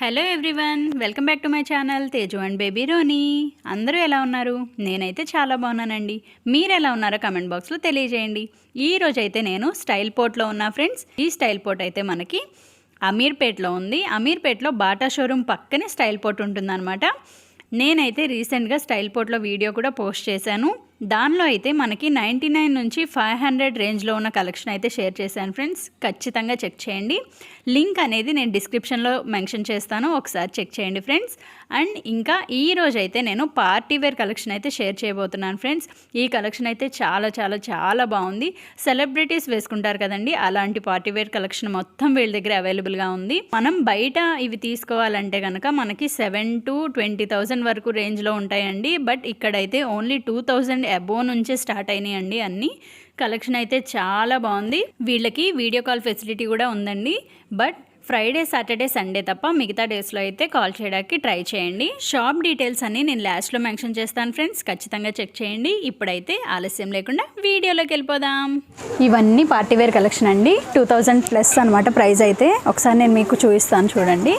Hello everyone, welcome back to my channel Teju and baby Ronnie. అందరూ ఎలా ఉన్నారు? నేనైతే చాలా బాగున్నానండి. మీరు ఎలా ఉన్నారో కమెంట్ బాక్స్లో తెలియజేయండి. ఈ రోజు అయితే నేను స్టైల్ పోర్ట్లో ఉన్నా ఫ్రెండ్స్. ఈ స్టైల్ పోర్ట్ అయితే మనకి అమీర్పేట్లో ఉంది. అమీర్పేట్లో బాటా షోరూమ్ పక్కనే స్టైల్ పోర్ట్ ఉంటుందన్నమాట. నేనైతే రీసెంట్గా స్టైల్ పోర్ట్లో వీడియో కూడా పోస్ట్ చేశాను. దానిలో అయితే మనకి 99 నుంచి 500 రేంజ్లో ఉన్న కలెక్షన్ అయితే షేర్ చేశాను ఫ్రెండ్స్. ఖచ్చితంగా చెక్ చేయండి. లింక్ అనేది నేను డిస్క్రిప్షన్లో మెన్షన్ చేస్తాను, ఒకసారి చెక్ చేయండి ఫ్రెండ్స్. అండ్ ఇంకా ఈ రోజు అయితే నేను పార్టీ వేర్ కలెక్షన్ అయితే షేర్ చేయబోతున్నాను ఫ్రెండ్స్. ఈ కలెక్షన్ అయితే చాలా చాలా చాలా బాగుంది. సెలబ్రిటీస్ వేసుకుంటారు కదండి, అలాంటి పార్టీ వేర్ కలెక్షన్ మొత్తం వీళ్ళ దగ్గర అవైలబుల్గా ఉంది. మనం బయట ఇవి తీసుకోవాలంటే కనుక మనకి 7,000 to 20,000 వరకు రేంజ్లో ఉంటాయండి. బట్ ఇక్కడైతే ఓన్లీ 2,000 అబోవ్ నుంచే స్టార్ట్ అయినాయండి అన్ని. కలెక్షన్ అయితే చాలా బాగుంది. వీళ్ళకి వీడియో కాల్ ఫెసిలిటీ కూడా ఉందండి. బట్ ఫ్రైడే, సాటర్డే, సండే తప్ప మిగతా డేస్లో అయితే కాల్ చేయడానికి ట్రై చేయండి. షాప్ డీటెయిల్స్ అన్ని నేను లాస్ట్లో మెన్షన్ చేస్తాను ఫ్రెండ్స్, ఖచ్చితంగా చెక్ చేయండి. ఇప్పుడైతే ఆలస్యం లేకుండా వీడియోలోకి వెళ్ళిపోదాం. ఇవన్నీ పార్టీ వేర్ కలెక్షన్ అండి. 2,000 ప్లస్ అనమాట ప్రైస్ అయితే. ఒకసారి నేను మీకు చూపిస్తాను చూడండి.